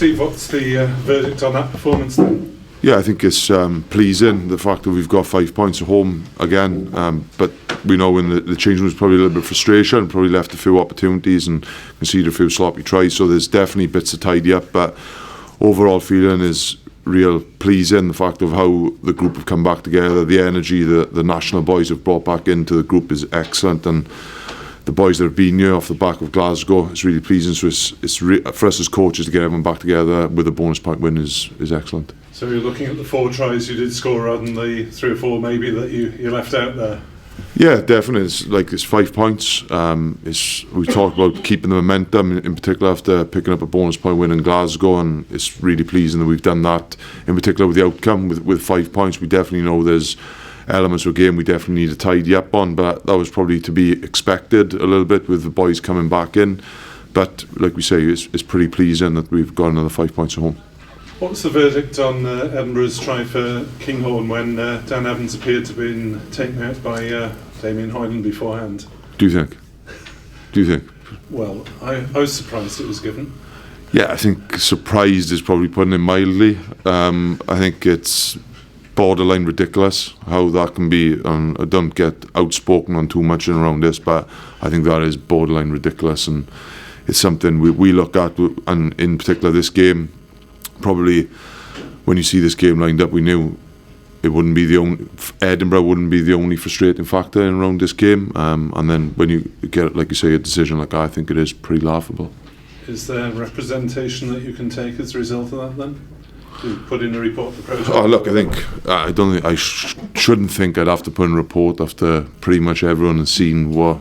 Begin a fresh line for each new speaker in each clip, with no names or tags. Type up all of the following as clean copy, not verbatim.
Steve, what's the verdict on that performance then?
Yeah, I think it's pleasing, the fact that we've got 5 points at home again, but we know in the change room was probably a little bit of frustration, probably left a few opportunities and conceded a few sloppy tries, so there's definitely bits to tidy up, but overall feeling is real pleasing, the fact of how the group have come back together, the energy the national boys have brought back into the group is excellent, and the boys that have been here off the back of Glasgow, it's really pleasing. So it's for us as coaches to get everyone back together with a bonus point win is excellent.
So you're looking at the 4 tries you did score rather than the 3 or 4 maybe that you left out there?
Yeah, definitely. It's 5 points. We talked about keeping the momentum, in particular after picking up a bonus point win in Glasgow, and it's really pleasing that we've done that. In particular with the outcome, with 5 points, we definitely know there's elements of a game we definitely need to tidy up on, but that was probably to be expected a little bit with the boys coming back in. But like we say, it's pretty pleasing that we've got another 5 points at home.
What's the verdict on Edinburgh's try for Kinghorn when Dan Evans appeared to have been taken out by Damien Hoyland beforehand?
Do you think?
Well, I was surprised it was given.
Yeah, I think surprised is probably putting it mildly. I think it's borderline ridiculous how that can be. I don't get outspoken on too much around this, but I think that is borderline ridiculous, and it's something we look at, and in particular this game, probably when you see this game lined up, we knew it wouldn't be the only, Edinburgh wouldn't be the only frustrating factor in around this game, and then when you get, like you say, a decision like that, I think it is pretty laughable.
Is there representation that you can take as a result of that then? To put in a report for protest?
Oh look, I don't think I shouldn't think I'd have to put in a report after pretty much everyone has seen what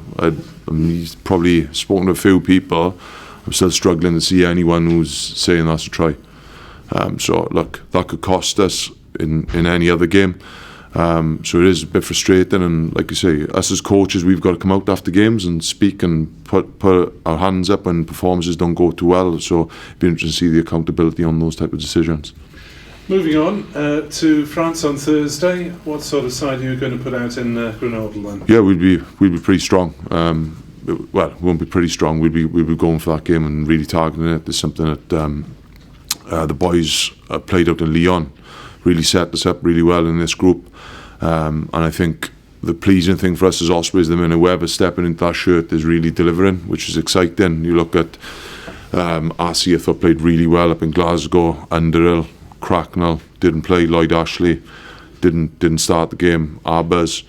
he's probably spoken to a few people. I'm still struggling to see anyone who's saying that's a try. So look, that could cost us in any other game. So it is a bit frustrating, and like you say, us as coaches, we've got to come out after games and speak and put our hands up when performances don't go too well. So it'd be interesting to see the accountability on those type of decisions.
Moving on to France on Thursday, what sort of side are you going to put out in Grenoble then?
Yeah, we'd be pretty strong. Well, it won't be pretty strong. We'd be going for that game and really targeting it. It's something that the boys played out in Lyon really set us up really well in this group, and I think the pleasing thing for us as Ospreys, the minute whoever's stepping into that shirt is really delivering, which is exciting. You look at RC, I thought played really well up in Glasgow. Underhill, Cracknell didn't play. Lloyd Ashley didn't start the game. Arbers,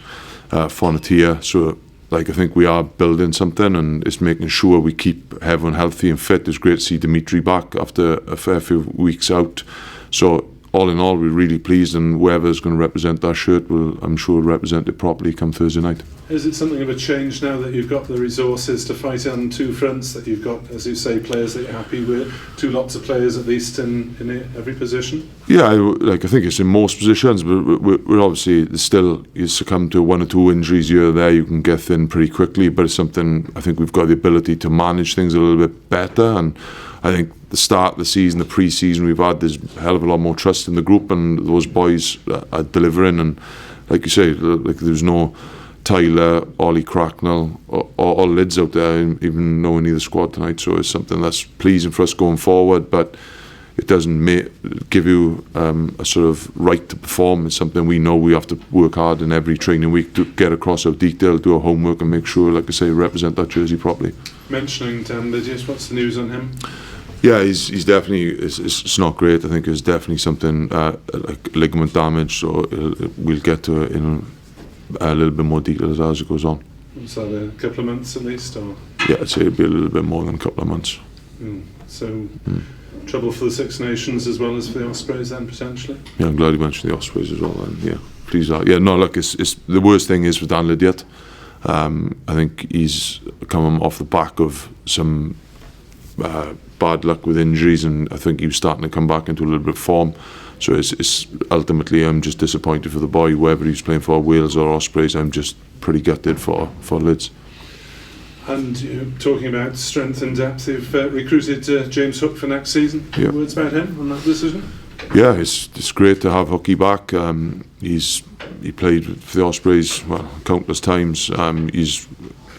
Fonatia. So I think we are building something, and it's making sure we keep everyone healthy and fit. It's great to see Dimitri back after a fair few weeks out. So all in all, we're really pleased, and whoever's going to represent that shirt will, I'm sure, represent it properly come Thursday night.
Is it something of a change now that you've got the resources to fight on 2 fronts, that you've got, as you say, players that you're happy with, 2 lots of players at least in every position? Yeah,
I think it's in most positions, but we're obviously still, you succumb to 1 or 2 injuries here or there, you can get thin pretty quickly, but it's something I think we've got the ability to manage things a little bit better, and I think the start of the season, the pre-season we've had, there's a hell of a lot more trust in the group, and those boys are delivering, and like you say, like there's no Tyler, Ollie Cracknell or Lids out there, even knowing either squad tonight, so it's something that's pleasing for us going forward, but it doesn't give you a sort of right to perform. It's something we know we have to work hard in every training week to get across our detail, do our homework, and make sure, like I say, represent that jersey properly.
Mentioning Dan Lydius, what's the news on him?
Yeah, he's definitely, it's not great. I think it's definitely something like ligament damage, so we'll get to it in a little bit more detail as it goes on.
Was that a couple of months at least? Or?
Yeah, I'd say it'd be a little bit more than a couple of months.
Trouble for the Six Nations as well as for the Ospreys then, potentially?
Yeah, I'm glad you mentioned the Ospreys as well then, yeah. Please, yeah, no, look, it's the worst thing is with Dan Lydiat. I think he's coming off the back of some bad luck with injuries, and I think he was starting to come back into a little bit of form. So it's ultimately, I'm just disappointed for the boy, whether he's playing for Wales or Ospreys. I'm just pretty gutted for Lids.
And you're talking about strength and depth. You've recruited James Hook for next season.
Yeah.
Any words about him on that decision?
Yeah, it's great to have Hookie back. He played for the Ospreys countless times.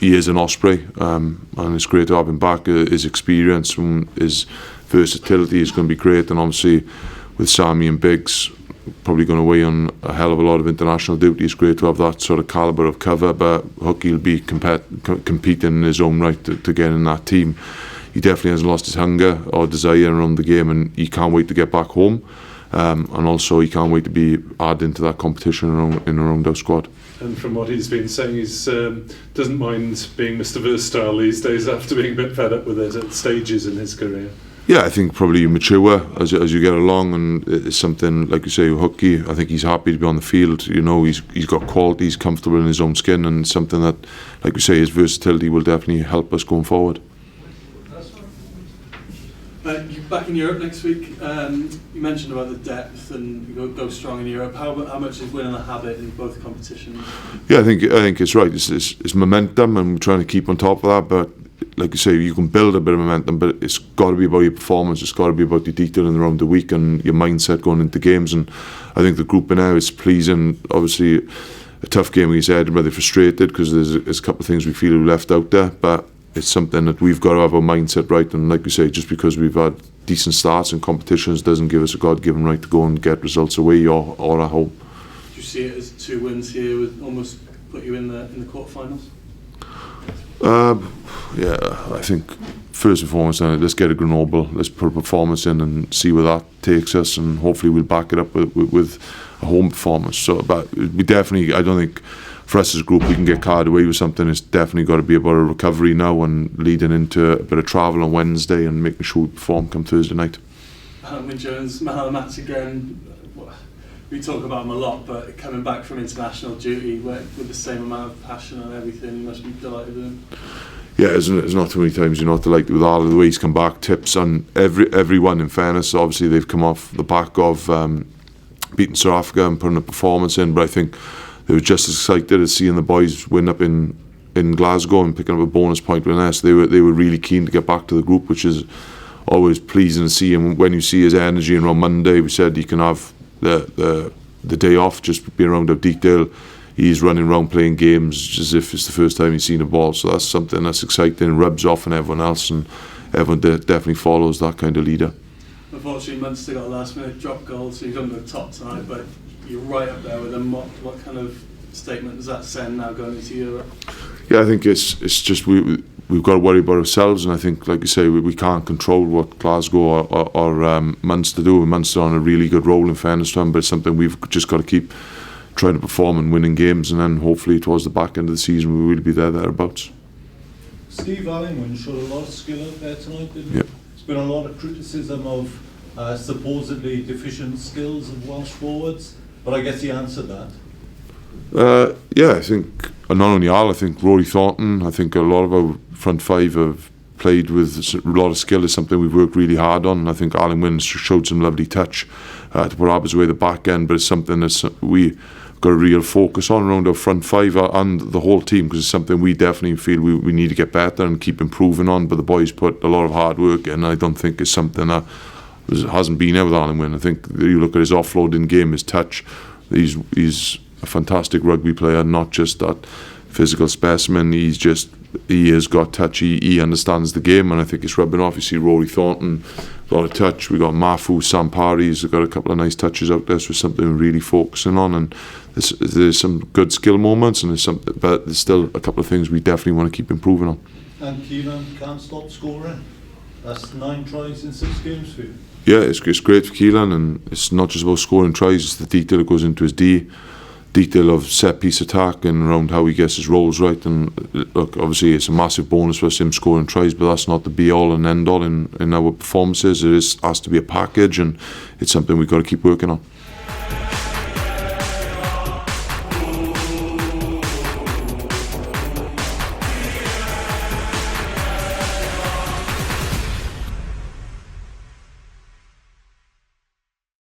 He is an Osprey, and it's great to have him back. His experience, his versatility is going to be great, and obviously with Sammy and Biggs probably going away on a hell of a lot of international duty, it's great to have that sort of calibre of cover. But Hookie will be competing in his own right to get in that team. He definitely hasn't lost his hunger or desire around the game, and he can't wait to get back home. And also he can't wait to be added into that competition around our squad.
And from what he's been saying, he doesn't mind being Mr. Versatile these days after being a bit fed up with it at stages in his career.
Yeah, I think probably you mature as you get along, and it's something, like you say, Hookie, I think he's happy to be on the field. You know, he's got quality, he's comfortable in his own skin, and something that, like we say, his versatility will definitely help us going forward.
You're back in Europe next week. You mentioned about the depth and you go strong in Europe. How much is winning a habit in both competitions?
Yeah, I think it's right. It's momentum, and we're trying to keep on top of that. But like you say, you can build a bit of momentum, but it's got to be about your performance. It's got to be about your detailing around the week and your mindset going into games. And I think the group now is pleasing. Obviously, a tough game against Edinburgh. They're frustrated because there's a couple of things we feel we left out there, but it's something that we've got to have our mindset right. And like we say, just because we've had decent starts in competitions doesn't give us a God-given right to go and get results away or at home.
Do you see it as 2 wins here would almost put you in the quarterfinals?
Yeah, I think first and foremost, let's get a Grenoble, let's put a performance in and see where that takes us, and hopefully we'll back it up with a home performance. So, but we definitely, I don't think for us as a group we can get carried away with something. It's definitely got to be about a recovery now and leading into a bit of travel on Wednesday and making sure we perform come Thursday night.
With Jones, man of the match again. We talk about him a lot, but coming back from international duty with the same amount of passion and everything, you must be delighted with him.
Yeah, it's not too many times you're not delighted with all of the way he's come back. Tips on everyone, in fairness. Obviously they've come off the back of beating South Africa and putting a performance in, but I think they were just as excited as seeing the boys win up in Glasgow and picking up a bonus point with us. They were really keen to get back to the group, which is always pleasing to see. And when you see his energy, and on Monday we said he can have the day off, just being around our detail. He's running around playing games as if it's the first time he's seen a ball. So that's something that's exciting, rubs off on everyone else, and everyone definitely follows that kind of leader.
Unfortunately, Munster got a last-minute drop goal, so he's under the top tonight, but you're right up there with him. What kind of statement does that send now going into Europe?
Yeah, I think it's just we've got to worry about ourselves, and I think, like you say, we can't control what Glasgow or Munster do. Munster on a really good roll, in fairness to them, but it's something we've just got to keep trying to perform and winning games, and then hopefully towards the back end of the season we will be thereabouts.
Steve Allingman showed a lot of skill out there tonight, didn't he?
Yep.
There's been a lot of criticism of supposedly deficient skills of Welsh forwards, but I guess he answered that.
Yeah, I think not only Al, I think Rory Thornton, I think a lot of our front five have played with a lot of skill. Is something we've worked really hard on. I think Alan Wynne showed some lovely touch to put Abbas away the back end, but it's something that we got a real focus on around our front five and the whole team, because it's something we definitely feel we need to get better and keep improving on. But the boys put a lot of hard work in, and I don't think it's something that hasn't been there with Alan Wynne. I think you look at his offloading game, his touch, he's a fantastic rugby player, not just that physical specimen. He has got touch, he understands the game, and I think it's rubbing off. You see Rory Thornton, a lot of touch. We got Mafu, Sampari's got a couple of nice touches out there, so it's something we're really focusing on. And there's some good skill moments, and but there's still a couple of things we definitely want to keep improving on.
And Keelan can't stop scoring. That's 9 tries in 6 games for you.
Yeah, it's great for Keelan, and it's not just about scoring tries, it's the detail that goes into his detail of set piece attack and around how he gets his roles right. And look, obviously it's a massive bonus for us, him scoring tries, but that's not the be all and end all in our performances. It has to be a package, and it's something we've got to keep working on.